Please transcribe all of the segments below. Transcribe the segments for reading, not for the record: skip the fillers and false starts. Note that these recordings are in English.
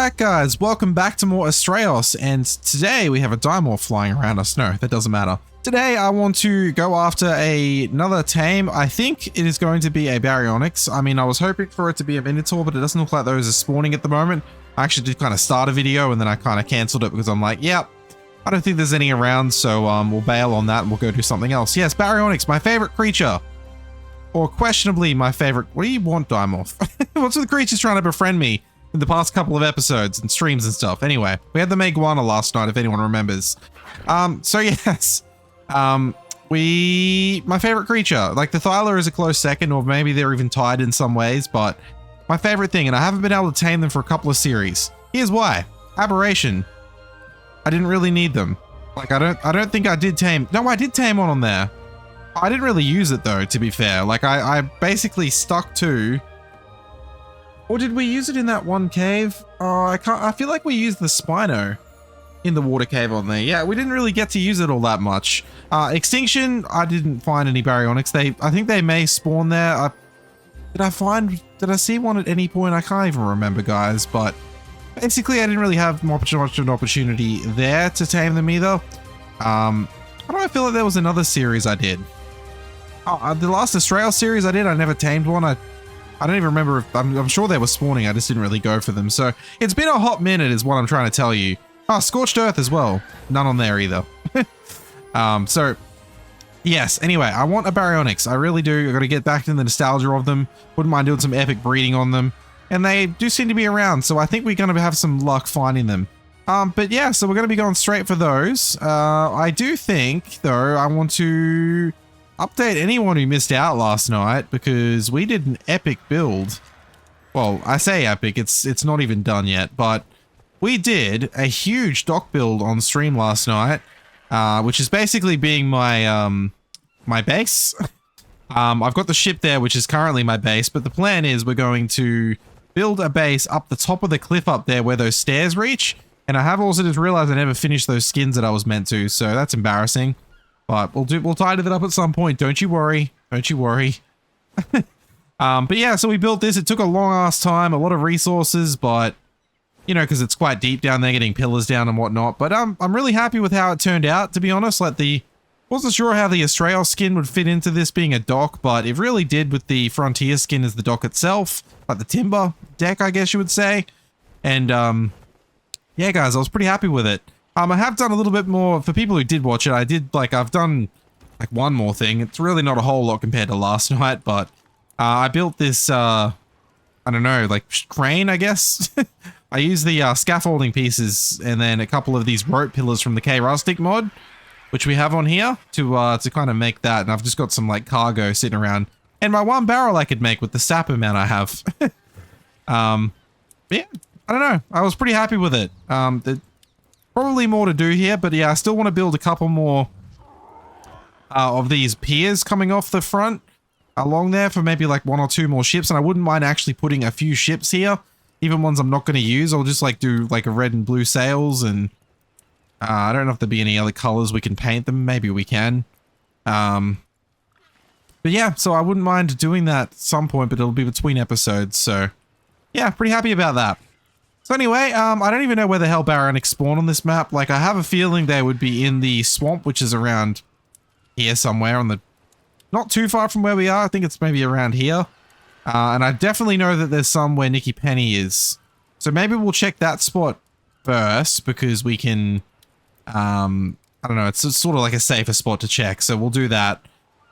Alright guys, welcome back to more Astraeos, and today we have a Dimorph flying around us. No, that doesn't matter. Today I want to go after another Tame. I think it is going to be a Baryonyx. I mean, I was hoping for it to be a Minotaur, but it doesn't look like those are spawning at the moment. I actually did kind of start a video and then I kind of cancelled it because I'm like, yep, I don't think there's any around, so we'll bail on that and we'll go do something else. Yes, Baryonyx, my favorite creature. Or questionably my favorite. What do you want, Dimorph? What's with the creatures trying to befriend me in the past couple of episodes and streams and stuff? Anyway, we had the Meguana last night, if anyone remembers. So yes. My favorite creature. Like, the Thyla is a close second, or maybe they're even tied in some ways, but my favorite thing, and I haven't been able to tame them for a couple of series. Here's why. Aberration. I didn't really need them. Like, I don't think I did tame. No, I did tame one on there. I didn't really use it though, to be fair. Like, I basically stuck to... Or did we use it in that one cave? Oh, I feel like we used the Spino in the water cave on there. Yeah, we didn't really get to use it all that much. Extinction, I didn't find any Baryonyx. I think they may spawn there. Did I see one at any point? I can't even remember, guys, but basically I didn't really have much of an opportunity there to tame them either. How do I feel like there was another series I did? Oh, the last Astraeos series I did, I never tamed one. I don't even remember if... I'm sure they were spawning, I just didn't really go for them. So, it's been a hot minute is what I'm trying to tell you. Oh, Scorched Earth as well. None on there either. So, yes. Anyway, I want a Baryonyx. I really do. I've got to get back into the nostalgia of them. Wouldn't mind doing some epic breeding on them. And they do seem to be around, so I think we're going to have some luck finding them. But yeah, so we're going to be going straight for those. I do think, though, I want to update anyone who missed out last night, because we did an epic build. Well, I say epic, it's not even done yet, but we did a huge dock build on stream last night, which is basically being my my base. I've got the ship there, which is currently my base, but the plan is we're going to build a base up the top of the cliff up there where those stairs reach. And I have also just realized I never finished those skins that I was meant to, so that's embarrassing. But we'll tidy that up at some point. Don't you worry. Don't you worry. But yeah, so we built this. It took a long ass time, a lot of resources, but you know, because it's quite deep down there, getting pillars down and whatnot. But I'm really happy with how it turned out, to be honest. Like, wasn't sure how the Astraeos skin would fit into this being a dock, but it really did with the Frontier skin as the dock itself, like the timber deck, I guess you would say. And yeah, guys, I was pretty happy with it. I have done a little bit more, for people who did watch it, I've done like one more thing. It's really not a whole lot compared to last night, but I built this, I don't know, like crane, I guess. I used the scaffolding pieces and then a couple of these rope pillars from the K-Rustic mod, which we have on here, to kind of make that. And I've just got some like cargo sitting around. And my one barrel I could make with the sap amount I have. Yeah, I don't know. I was pretty happy with it. Probably more to do here, but yeah, I still want to build a couple more of these piers coming off the front along there for maybe like one or two more ships. And I wouldn't mind actually putting a few ships here, even ones I'm not going to use. I'll just like do like a red and blue sails, and I don't know if there'll be any other colors we can paint them. Maybe we can. But yeah, so I wouldn't mind doing that at some point, but it'll be between episodes. So yeah, pretty happy about that. So anyway, I don't even know where the hell Baryonyx spawn on this map. Like, I have a feeling they would be in the swamp, which is around here somewhere on the... Not too far from where we are. I think it's maybe around here. And I definitely know that there's some where Nikki Penny is. So maybe we'll check that spot first, because we can... I don't know, it's sort of like a safer spot to check, so we'll do that.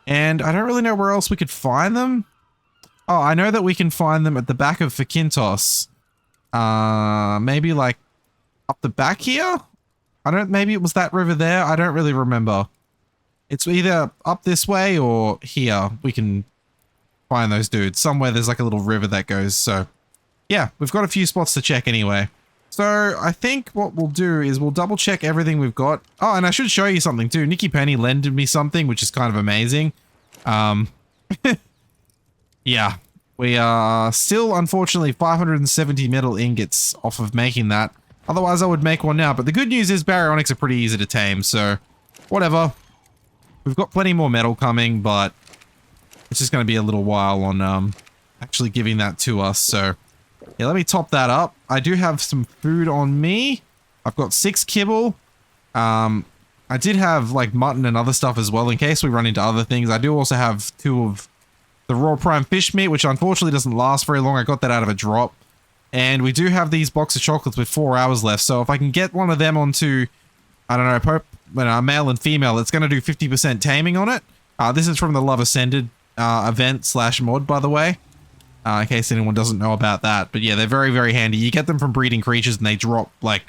And I don't really know where else we could find them. Oh, I know that we can find them at the back of Fakintos. Maybe like up the back here? Maybe it was that river there. I don't really remember. It's either up this way or here. We can find those dudes. Somewhere there's like a little river that goes. So yeah, we've got a few spots to check anyway. So I think what we'll do is we'll double check everything we've got. Oh, and I should show you something too. Nikki Penny lended me something, which is kind of amazing. Yeah. We are still, unfortunately, 570 metal ingots off of making that. Otherwise, I would make one now. But the good news is Baryonyx are pretty easy to tame, so whatever. We've got plenty more metal coming, but it's just going to be a little while on actually giving that to us. So Yeah, let me top that up. I do have some food on me. I've got 6 kibble. I did have like mutton and other stuff as well in case we run into other things. I do also have 2 of the raw prime fish meat, which unfortunately doesn't last very long. I got that out of a drop. And we do have these box of chocolates with 4 hours left. So if I can get one of them onto, I don't know, male and female, it's going to do 50% taming on it. This is from the Love Ascended event / mod, by the way. In case anyone doesn't know about that. But yeah, they're very, very handy. You get them from breeding creatures and they drop like,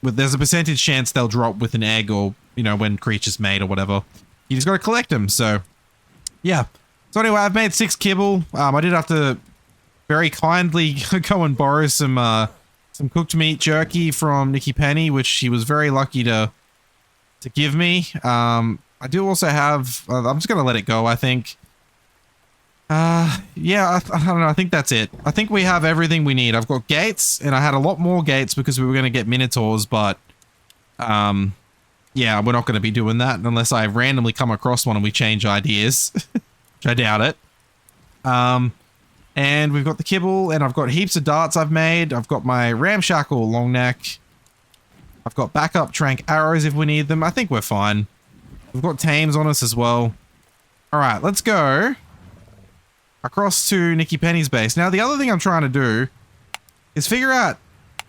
there's a percentage chance they'll drop with an egg or, you know, when creatures mate or whatever. You just got to collect them. So yeah. So anyway, I've made 6 kibble. I did have to very kindly go and borrow some cooked meat jerky from Nikki Penny, which she was very lucky to give me. I do also have, I'm just going to let it go, I think. Yeah, I don't know. I think that's it. I think we have everything we need. I've got gates, and I had a lot more gates because we were going to get minotaurs, but, yeah, we're not going to be doing that unless I randomly come across one and we change ideas, which I doubt it. And we've got the kibble, and I've got heaps of darts I've made. I've got my ramshackle long neck. I've got backup trank arrows if we need them. I think we're fine. We've got tames on us as well. All right, let's go across to Nikki Penny's base. Now, the other thing I'm trying to do is figure out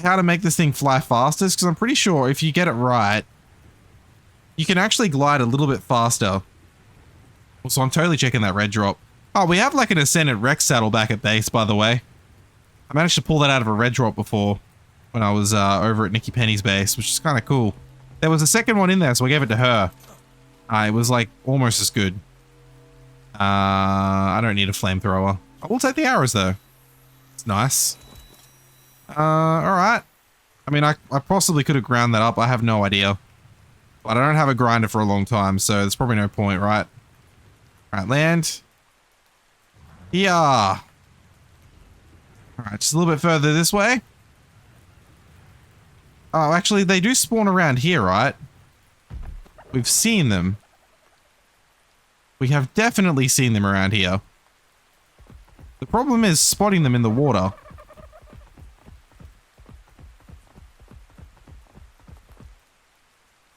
how to make this thing fly fastest, because I'm pretty sure if you get it right, you can actually glide a little bit faster. So I'm totally checking that red drop. Oh, we have like an Ascendant Rex saddle back at base, by the way. I managed to pull that out of a red drop before when I was over at Nikki Penny's base, which is kind of cool. There was a second one in there, so I gave it to her. It was like almost as good. I don't need a flamethrower. I will take the arrows though. It's nice. Alright. I mean, I possibly could have ground that up. I have no idea. But I don't have a grinder for a long time, so there's probably no point, right? Alright, land. Yeah. Alright, just a little bit further this way. Oh, actually, they do spawn around here, right? We've seen them. We have definitely seen them around here. The problem is spotting them in the water.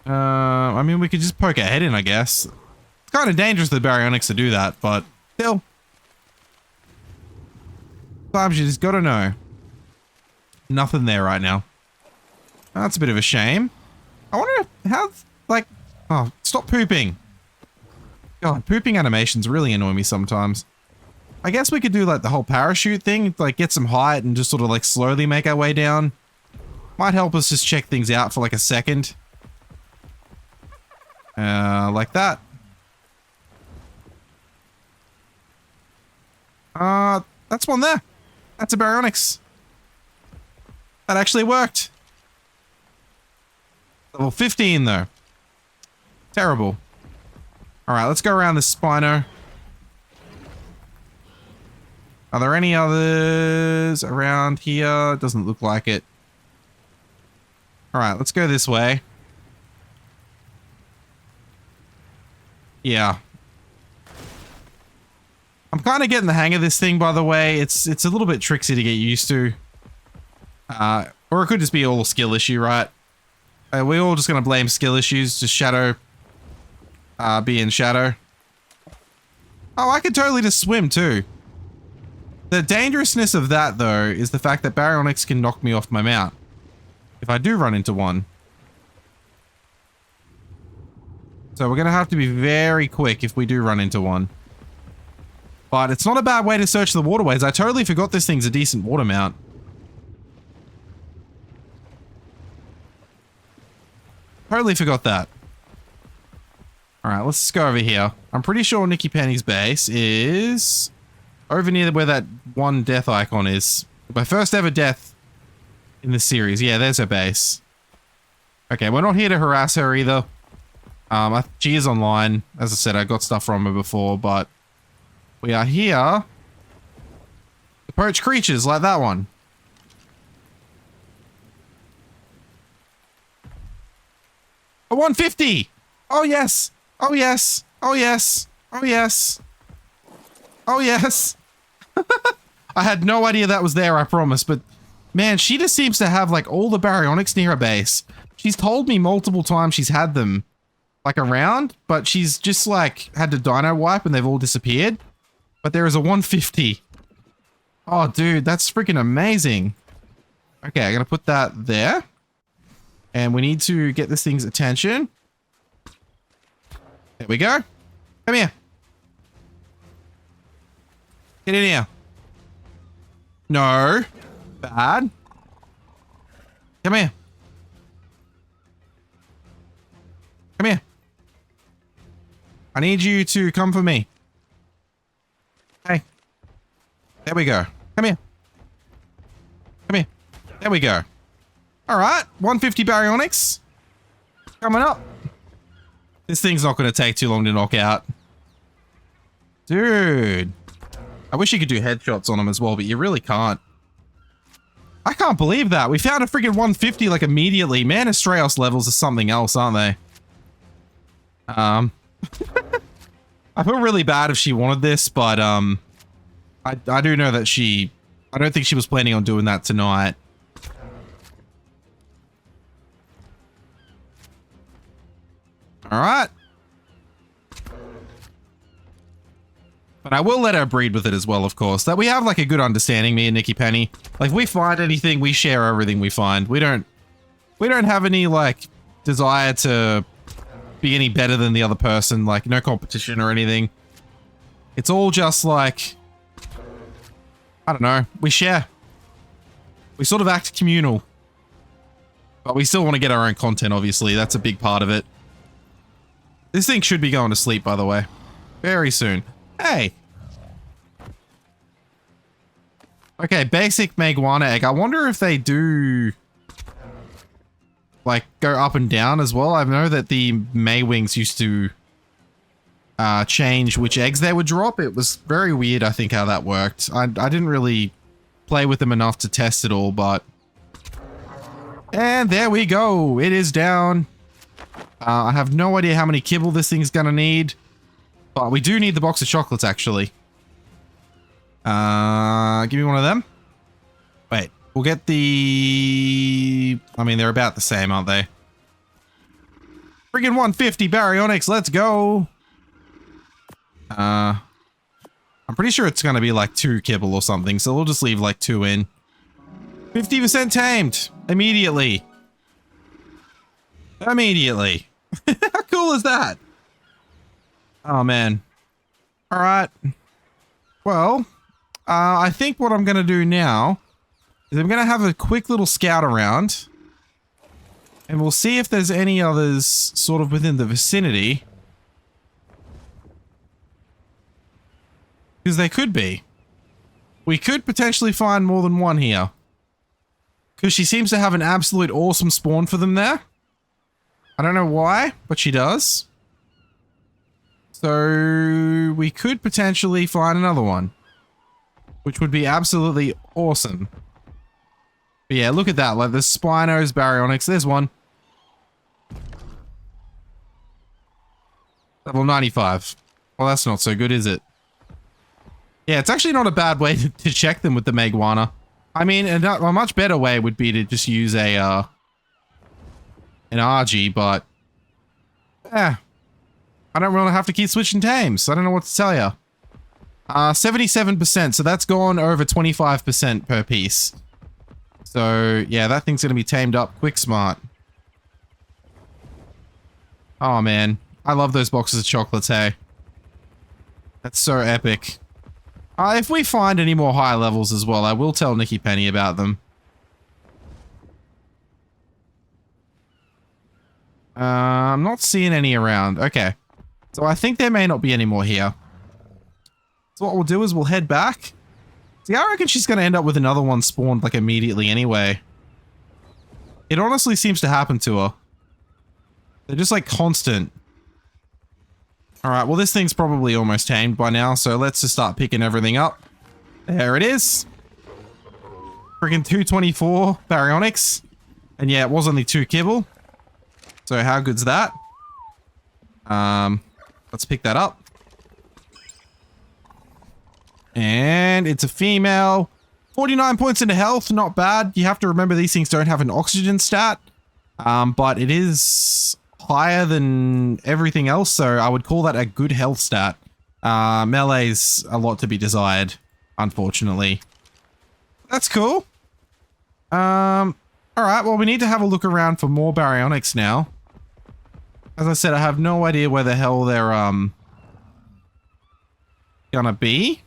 I mean, we could just poke our head in, I guess. It's kind of dangerous for the baryonyx to do that, but still. Sometimes you just gotta know. Nothing there right now. That's a bit of a shame. I wonder how, like... Oh, stop pooping. God, pooping animations really annoy me sometimes. I guess we could do like the whole parachute thing, like get some height and just sort of like slowly make our way down. Might help us just check things out for like a second. Like that. That's one there. That's a baryonyx. That actually worked. Level 15 though. Terrible. Alright, let's go around this Spino. Are there any others around here? Doesn't look like it. Alright, let's go this way. Yeah. I'm kind of getting the hang of this thing, by the way. It's a little bit tricksy to get used to. Or it could just be all a skill issue, right? We're all just going to blame skill issues, just ShADDow. Being ShADDow. Oh, I could totally just swim too. The dangerousness of that, though, is the fact that baryonyx can knock me off my mount. If I do run into one. So we're going to have to be very quick if we do run into one. But it's not a bad way to search the waterways. I totally forgot this thing's a decent water mount. Totally forgot that. Alright, let's go over here. I'm pretty sure Nikki Penny's base is over near where that one death icon is. My first ever death in the series. Yeah, there's her base. Okay, we're not here to harass her either. She is online. As I said, I got stuff from her before, but we are here to poach creatures like that one. A 150! Oh yes! Oh yes! Oh yes! Oh yes! Oh yes! I had no idea that was there, I promise. But man, she just seems to have like all the baryonyx near her base. She's told me multiple times she's had them like around, but she's just like had to dino wipe and they've all disappeared. But there is a 150. Oh, dude, that's freaking amazing. Okay, I'm gonna put that there. And we need to get this thing's attention. There we go. Come here. Get in here. No. Bad. Come here. Come here. I need you to come for me. Hey. There we go. Come here. Come here. There we go. Alright. 150 baryonyx. Coming up. This thing's not going to take too long to knock out. Dude. I wish you could do headshots on them as well, but you really can't. I can't believe that. We found a freaking 150 like immediately. Man, Astraeos levels are something else, aren't they? I feel really bad if she wanted this, but I do know that I don't think she was planning on doing that tonight. Alright. But I will let her breed with it as well, of course. That we have like a good understanding, me and Nikki Penny. Like, if we find anything, we share everything we find. We don't have any like desire to be any better than the other person, like no competition or anything. It's all just like, I don't know, we share. We sort of act communal. But we still want to get our own content, obviously. That's a big part of it. This thing should be going to sleep, by the way. Very soon. Hey! Okay, basic Meguana egg. I wonder if they do like go up and down as well. I know that the Maywings used to change which eggs they would drop. It was very weird, I think, how that worked. I didn't really play with them enough to test it all, but... And there we go. It is down. I have no idea how many kibble this thing's gonna need. But we do need the box of chocolates, actually. Give me one of them. Wait, we'll get the... I mean, they're about the same, aren't they? Friggin' 150 baryonyx, let's go! I'm pretty sure it's gonna be like 2 kibble or something, so we'll just leave like 2 in. 50% tamed! Immediately! Immediately! How cool is that? Oh, man. Alright. Well, I think what I'm gonna do now is I'm gonna have a quick little scout around. And we'll see if there's any others sort of within the vicinity. Because they could be. We could potentially find more than one here. Because she seems to have an absolute awesome spawn for them there. I don't know why, but she does. So we could potentially find another one. Which would be absolutely awesome. But yeah, look at that. Like the Spinos, Baryonyx. There's one. Level 95. Well, that's not so good, is it? Yeah, it's actually not a bad way to check them with the Meguana. I mean, a much better way would be to just use a, an RG, but... I don't really have to keep switching tames. I don't know what to tell you. 77%, so that's gone over 25% per piece. So, yeah, that thing's gonna be tamed up quick smart. Oh, man. I love those boxes of chocolates, hey. That's so epic. If we find any more high levels as well, I will tell Nikki Penny about them. I'm not seeing any around. Okay. So I think there may not be any more here. So what we'll do is we'll head back. See, I reckon she's going to end up with another one spawned like immediately anyway. It honestly seems to happen to her. They're just like constant. Alright, well this thing's probably almost tamed by now, so let's just start picking everything up. There it is. Freaking 224 baryonyx. And yeah, it was only 2 kibble. So how good's that? Let's pick that up. And it's a female. 49 points into health, not bad. You have to remember these things don't have an oxygen stat. But it is higher than everything else, so I would call that a good health stat. Melee's a lot to be desired, unfortunately. That's cool. Alright, well, we need to have a look around for more baryonyx now. As I said, I have no idea where the hell they're, gonna be.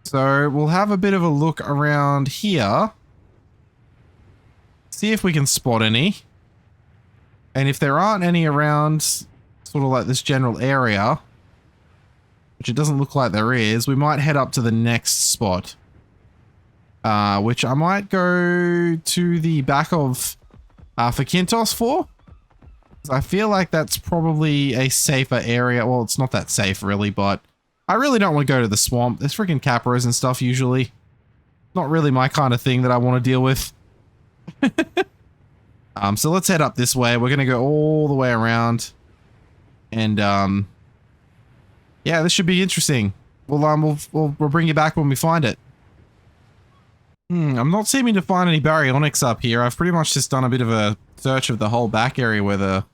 So, we'll have a bit of a look around here. See if we can spot any. And if there aren't any around, sort of like this general area, which it doesn't look like there is, we might head up to the next spot. Which I might go to the back of Fakintos for. I feel like that's probably a safer area. Well, it's not that safe really, but I really don't want to go to the swamp. There's freaking capras and stuff usually. Not really my kind of thing that I want to deal with. So let's head up this way. We're going to go all the way around. And, yeah, this should be interesting. We'll bring you back when we find it. I'm not seeming to find any baryonyx up here. I've pretty much just done a bit of a search of the whole back area where the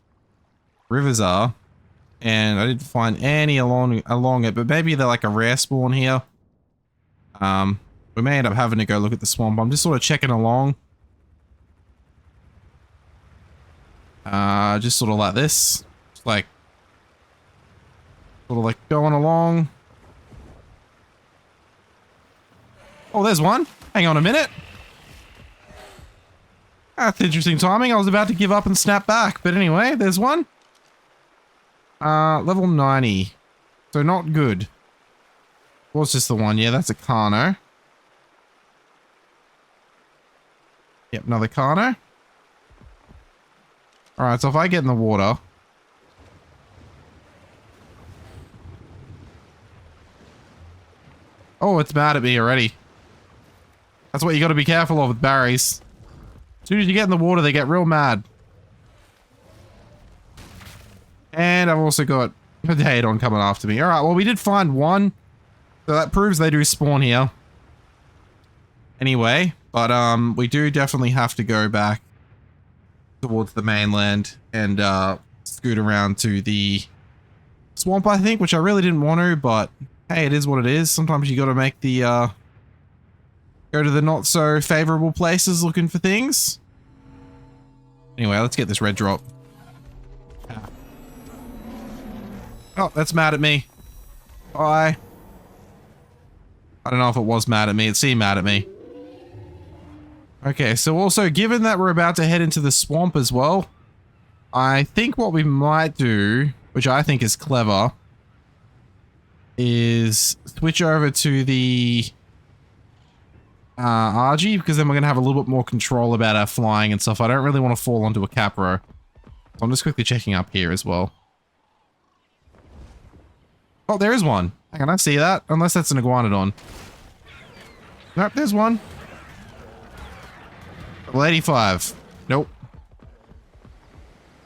rivers are. And I didn't find any along it, but maybe they're like a rare spawn here. We may end up having to go look at the swamp. I'm just sort of checking along. Just sort of like this. Just like, sort of like going along. Oh, there's one. Hang on a minute. That's interesting timing. I was about to give up and snap back. But anyway, there's one. Level 90. So not good. Was just the one. Yeah, that's a Carno. Yep, another Carno. Alright, so if I get in the water... Oh, it's mad at me already. That's what you gotta be careful of with berries. As soon as you get in the water, they get real mad. And I've also got Potato coming after me. Alright, well we did find one. So that proves they do spawn here. Anyway, but we do definitely have to go back towards the mainland and scoot around to the swamp, I think, which I really didn't want to, but hey, it is what it is. Sometimes you gotta make the go to the not so favorable places looking for things. Anyway, let's get this red drop. Oh, that's mad at me. Bye. I don't know if it was mad at me. It seemed mad at me. Okay, so also, given that we're about to head into the swamp as well, I think what we might do, which I think is clever, is switch over to the RG, because then we're going to have a little bit more control about our flying and stuff. I don't really want to fall onto a Capro. So I'm just quickly checking up here as well. Oh, there is one. Can I see that? Unless that's an iguanodon. Nope, there's one. Level 85. Nope.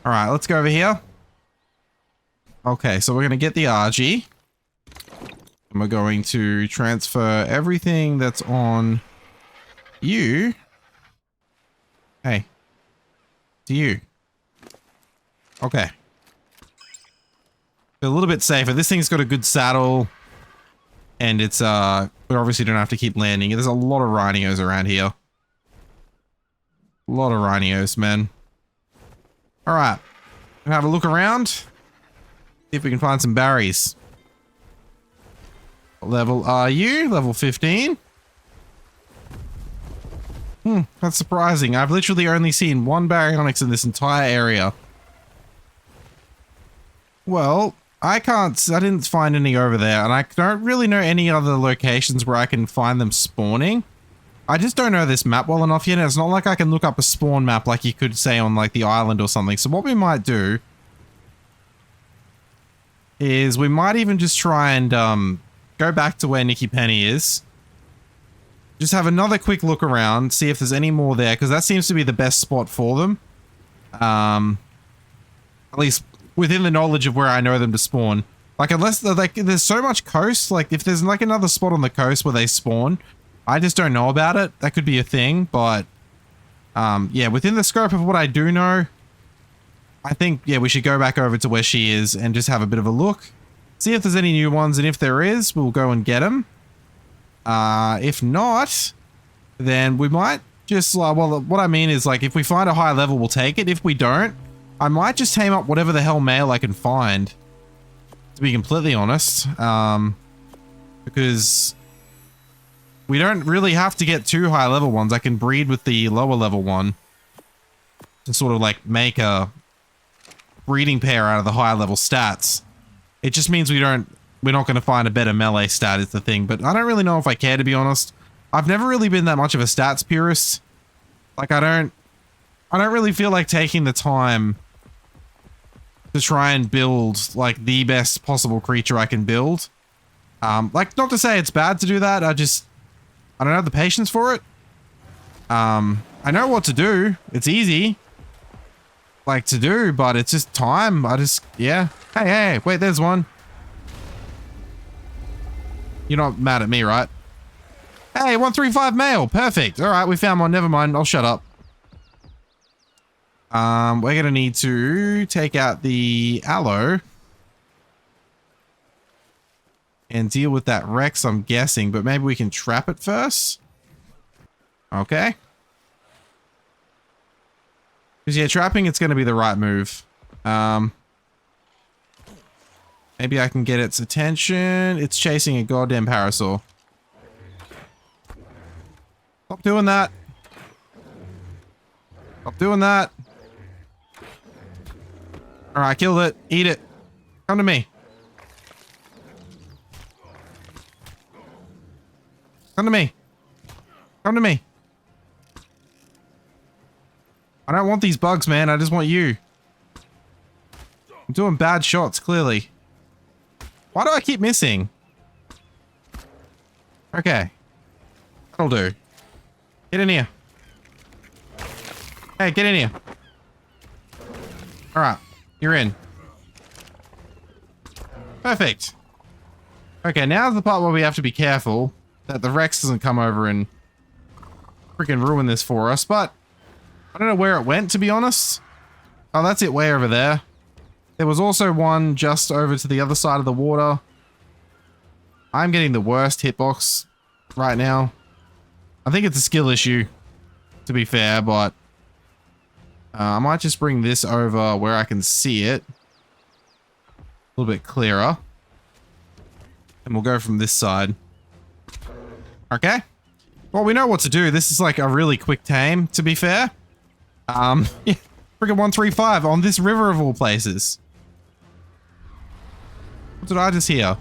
Alright, let's go over here. Okay, so we're going to get the RG. And we're going to transfer everything that's on you. Hey. To you. Okay. A little bit safer. This thing's got a good saddle. And it's, we obviously don't have to keep landing. There's a lot of rhinos around here. A lot of rhinos, man. Alright. Have a look around. See if we can find some berries. What level are you? Level 15. That's surprising. I've literally only seen one baryonyx in this entire area. Well, I didn't find any over there, and I don't really know any other locations where I can find them spawning. I just don't know this map well enough yet, and it's not like I can look up a spawn map like you could say on like the island or something. So what we might do is we might even just try and go back to where Nicky Penny is. Just have another quick look around, see if there's any more there, because that seems to be the best spot for them. At least within the knowledge of where I know them to spawn. Like, unless like there's so much coast, like if there's like another spot on the coast where they spawn, I just don't know about it. That could be a thing, but yeah, within the scope of what I do know, I think, yeah, we should go back over to where she is and just have a bit of a look. See if there's any new ones, and if there is, we'll go and get them. If not, then we might just, well, what I mean is, like, if we find a high level, we'll take it. If we don't, I might just tame up whatever the hell male I can find, to be completely honest. Because we don't really have to get two high level ones. I can breed with the lower level one to sort of like make a breeding pair out of the high level stats. It just means we're not going to find a better melee stat is the thing, but I don't really know if I care, to be honest. I've never really been that much of a stats purist. Like, I don't really feel like taking the time to try and build like the best possible creature I can build. Like, not to say it's bad to do that. I don't have the patience for it. I know what to do. It's easy, like, to do, but it's just time. Yeah. Hey, wait, there's one. You're not mad at me, right? Hey, 135 male. Perfect. All right, we found one. Never mind. I'll shut up. We're going to need to take out the aloe and deal with that Rex, I'm guessing, but maybe we can trap it first. Okay. Because, yeah, trapping, it's going to be the right move. Maybe I can get its attention. It's chasing a goddamn parasaur. Stop doing that. Stop doing that. Alright, killed it. Eat it. Come to me. Come to me. Come to me. I don't want these bugs, man. I just want you. I'm doing bad shots, clearly. Why do I keep missing? Okay. That'll do. Get in here. Hey, get in here. Alright. You're in. Perfect. Okay, now's the part where we have to be careful that the Rex doesn't come over and freaking ruin this for us, but I don't know where it went, to be honest. Oh, that's it way over there. There was also one just over to the other side of the water. I'm getting the worst hitbox right now. I think it's a skill issue, to be fair, but I might just bring this over where I can see it a little bit clearer. And we'll go from this side. Okay. Well, we know what to do. This is like a really quick tame, to be fair. Yeah, freaking 135 on this river of all places. What did I just hear?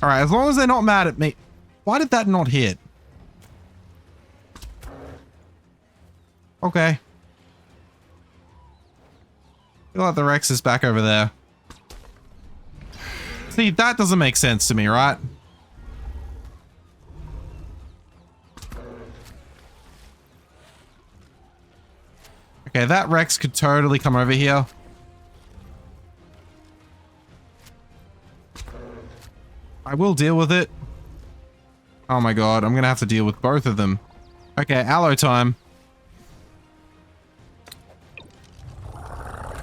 Alright, as long as they're not mad at me. Why did that not hit? Okay. I feel like the Rex is back over there. See, that doesn't make sense to me, right? Okay, that Rex could totally come over here. I will deal with it. Oh my god, I'm gonna have to deal with both of them. Okay, aloe time.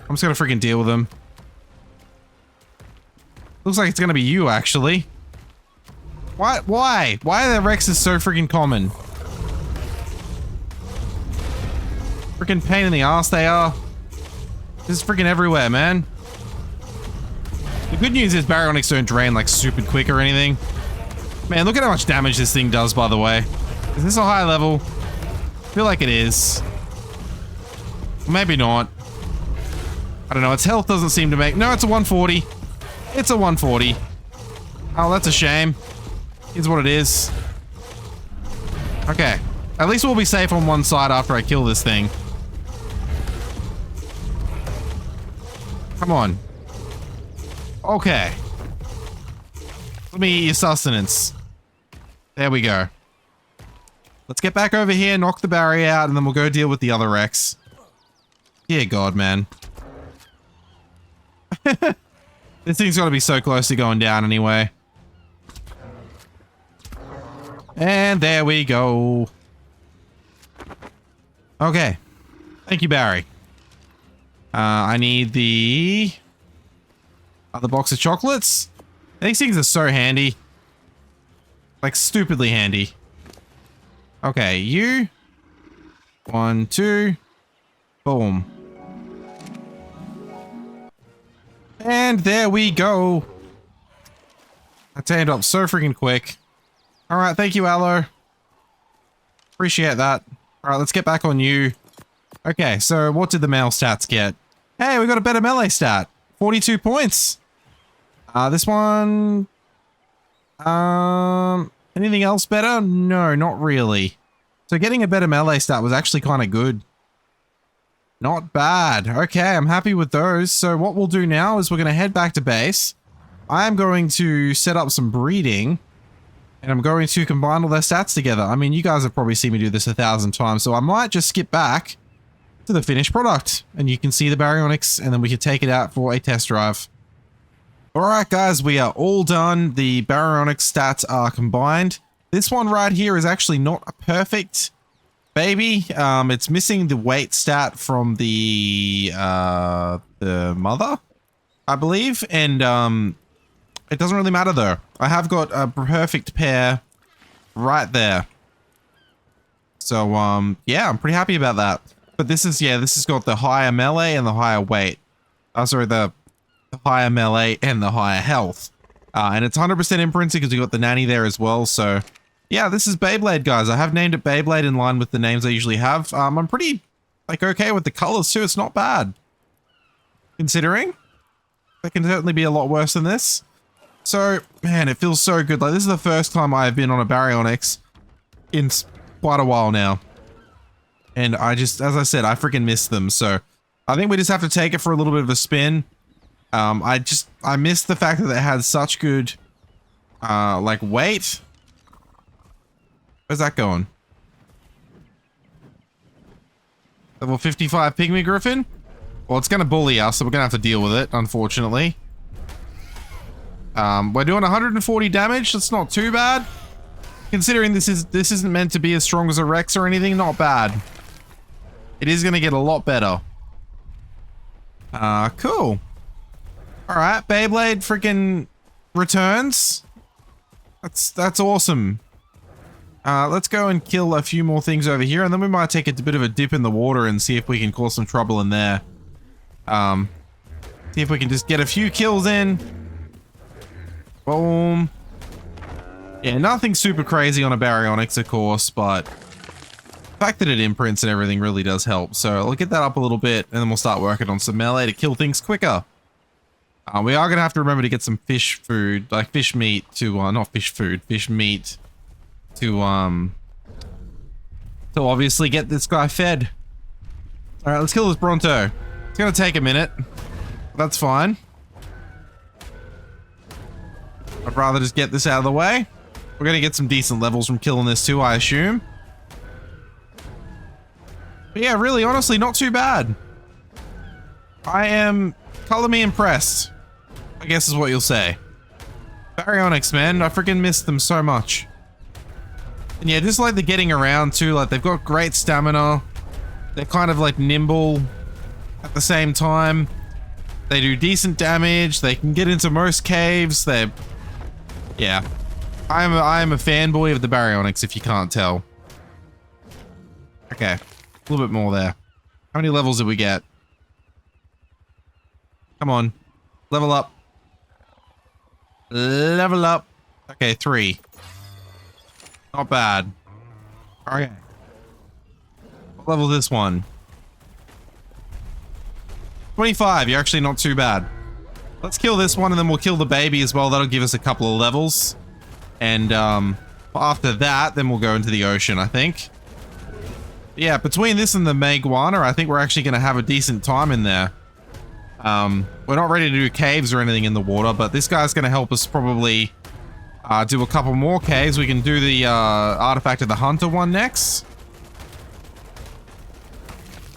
I'm just gonna freaking deal with them. Looks like it's gonna be you, actually. Why? Why are the Rexes so freaking common? Freaking pain in the ass they are. This is freaking everywhere, man. The good news is baryonyx don't drain like stupid quick or anything. Man, look at how much damage this thing does, by the way. Is this a high level? I feel like it is. Maybe not. I don't know, its health doesn't seem to make... No, it's a 140. It's a 140. Oh, that's a shame. Here's what it is. Okay. At least we'll be safe on one side after I kill this thing. Come on. Okay. Let me eat your sustenance. There we go. Let's get back over here, knock the barrier out, and then we'll go deal with the other Rex. Dear God, man. This thing's got to be so close to going down anyway. And there we go. Okay. Thank you, Barry. I need the other box of chocolates. These things are so handy. Like, stupidly handy. Okay, you. 1, 2. Boom. And there we go. That turned up so freaking quick. Alright, thank you, Aloe. Appreciate that. Alright, let's get back on you. Okay, so what did the male stats get? Hey, we got a better melee stat. 42 points. This one... anything else better? No, not really. So getting a better melee stat was actually kind of good. Not bad. Okay, I'm happy with those. So what we'll do now is we're going to head back to base. I am going to set up some breeding. And I'm going to combine all their stats together. I mean, you guys have probably seen me do this 1,000 times. So I might just skip back to the finished product. And you can see the baryonyx. And then we can take it out for a test drive. Alright guys, we are all done. The baryonyx stats are combined. This one right here is actually not a perfect baby. It's missing the weight stat from the mother, I believe. And it doesn't really matter though. I have got a perfect pair right there. So yeah, I'm pretty happy about that. But this is, yeah, this has got the higher melee and the higher weight. Sorry, the higher melee and the higher health. And it's 100% imprinted because we got the nanny there as well. So yeah, this is Beyblade, guys. I have named it Beyblade in line with the names I usually have. I'm pretty, like, okay with the colors too. It's not bad. Considering. It can certainly be a lot worse than this. So, man, it feels so good. Like, this is the first time I've been on a baryonyx in quite a while now. And I just, as I said, I freaking miss them. So, I think we just have to take it for a little bit of a spin. I missed the fact that it had such good, like, weight. Where's that going? Level 55 Pygmy Griffin? Well, it's gonna bully us, so we're gonna have to deal with it, unfortunately. We're doing 140 damage. That's not too bad. Considering this isn't meant to be as strong as a Rex or anything, not bad. It is gonna get a lot better. Cool. Alright, Beyblade freaking returns. That's awesome. Let's go and kill a few more things over here, and then we might take a bit of a dip in the water and see if we can cause some trouble in there. See if we can just get a few kills in. Boom. Yeah, nothing super crazy on a baryonyx, of course, but the fact that it imprints and everything really does help. So I'll get that up a little bit, and then we'll start working on some melee to kill things quicker. We are going to have to remember to get some fish food, like fish meat to, not fish food, fish meat to obviously get this guy fed. Alright, let's kill this Bronto. It's going to take a minute. That's fine. I'd rather just get this out of the way. We're going to get some decent levels from killing this too, I assume. But yeah, really, honestly, not too bad. I am color me impressed, I guess is what you'll say. Baryonyx, man, I freaking miss them so much. And yeah, just like the getting around too, like they've got great stamina. They're kind of like nimble at the same time. They do decent damage. They can get into most caves. Yeah. I am a fanboy of the baryonyx, if you can't tell. Okay. A little bit more there. How many levels did we get? Come on. Level up. Level up. Okay, 3. Not bad. Okay. What level is this one? 25. You're actually not too bad. Let's kill this one and then we'll kill the baby as well. That'll give us a couple of levels. And after that, then we'll go into the ocean, I think. Yeah, between this and the Maguana, I think we're actually going to have a decent time in there. We're not ready to do caves or anything in the water, but this guy's going to help us probably do a couple more caves. We can do the Artifact of the Hunter one next.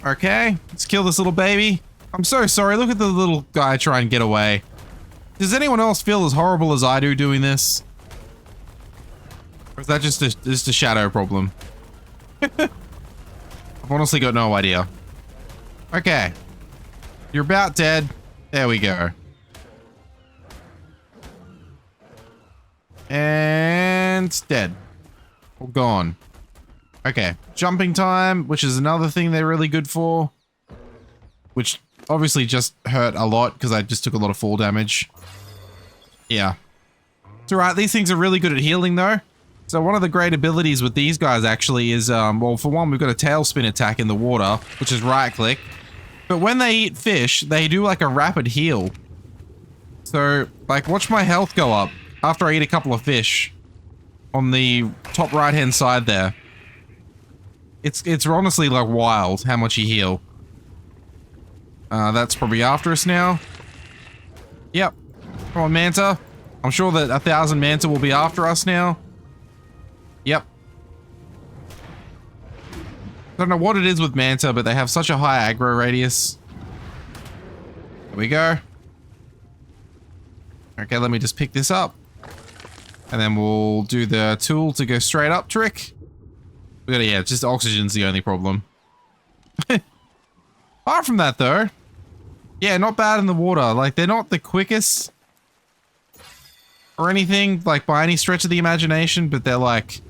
Okay, let's kill this little baby. I'm so sorry. Look at the little guy try and get away. Does anyone else feel as horrible as I do doing this? Or is that just a ShADDow problem? I've honestly got no idea. Okay. You're about dead. There we go. And dead. Or gone. Okay. Jumping time, which is another thing they're really good for. Which obviously just hurt a lot because I just took a lot of fall damage. Yeah. It's alright. These things are really good at healing though. So one of the great abilities with these guys actually is, well, for one, we've got a tailspin attack in the water, which is right click. But when they eat fish, they do like a rapid heal. So, like, watch my health go up after I eat a couple of fish on the top right-hand side there. It's honestly like wild how much you heal. That's probably after us now. Yep. Come on, Manta. I'm sure that 1,000 Manta will be after us now. Yep. I don't know what it is with Manta, but they have such a high aggro radius. There we go. Okay, let me just pick this up. And then we'll do the tool to go straight up trick. We gotta, yeah, just oxygen's the only problem. Apart from that though, yeah, not bad in the water. Like, they're not the quickest or anything, like by any stretch of the imagination, but they're like,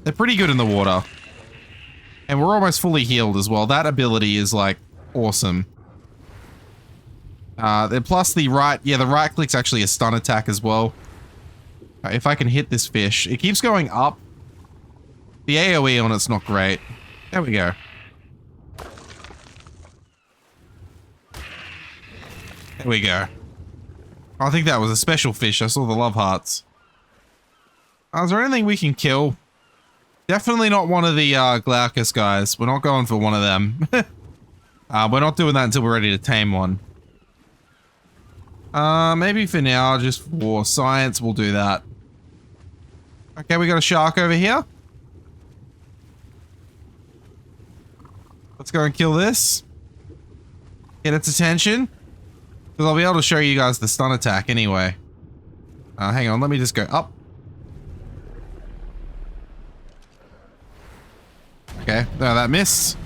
they're pretty good in the water. And we're almost fully healed as well. That ability is like awesome. Plus the right, yeah, the right click's actually a stun attack as well. If I can hit this fish, it keeps going up. The AoE on it's not great. There we go. There we go. I think that was a special fish. I saw the love hearts. Is there anything we can kill? Definitely not one of the Glaucus guys. We're not going for one of them. We're not doing that until we're ready to tame one. Maybe for now, just for science, we'll do that. Okay, we got a shark over here. Let's go and kill this. Get its attention. Because I'll be able to show you guys the stun attack anyway. Hang on, let me just go up. Okay, no, that missed.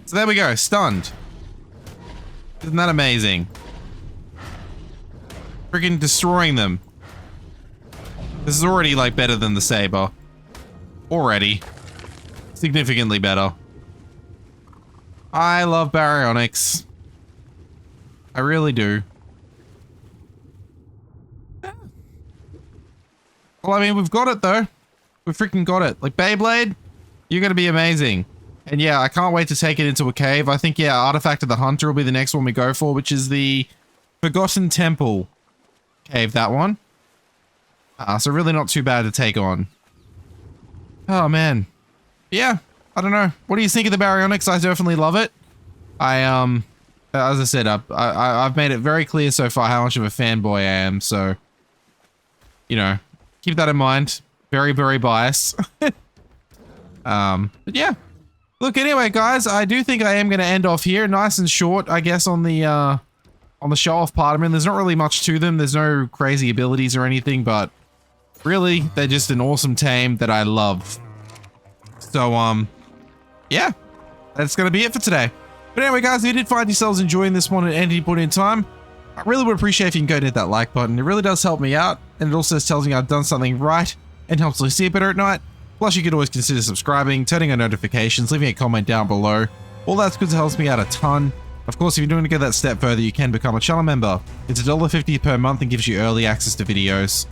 So there we go, stunned. Isn't that amazing? Freaking destroying them. This is already like better than the saber. Already. Significantly better. I love baryonyx. I really do. Well, I mean, we've got it though. We freaking got it. Like, Beyblade, you're gonna be amazing. And yeah, I can't wait to take it into a cave. I think, yeah, Artifact of the Hunter will be the next one we go for, which is the Forgotten Temple cave, that one. So really not too bad to take on. Oh, man. Yeah, I don't know. What do you think of the baryonyx? I definitely love it. As I said, I've made it very clear so far how much of a fanboy I am, so, you know, keep that in mind. Very, very biased. But yeah. Look, anyway, guys, I do think I am going to end off here. Nice and short, I guess, on the show-off part. I mean, there's not really much to them. There's no crazy abilities or anything, but really, they're just an awesome tame that I love. So, yeah, that's going to be it for today. But anyway, guys, if you did find yourselves enjoying this one at any point in time, I really would appreciate if you can go and hit that like button. It really does help me out, and it also tells me I've done something right and helps me sleep better at night. Plus, you could always consider subscribing, turning on notifications, leaving a comment down below. All that's good, it helps me out a ton. Of course, if you're doing to go that step further, you can become a channel member. It's $1.50 per month and gives you early access to videos.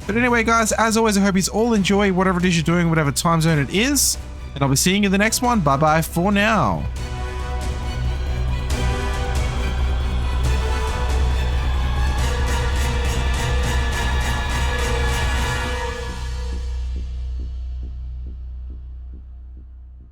But anyway, guys, as always, I hope you all enjoy whatever it is you're doing, whatever time zone it is. And I'll be seeing you in the next one. Bye-bye for now.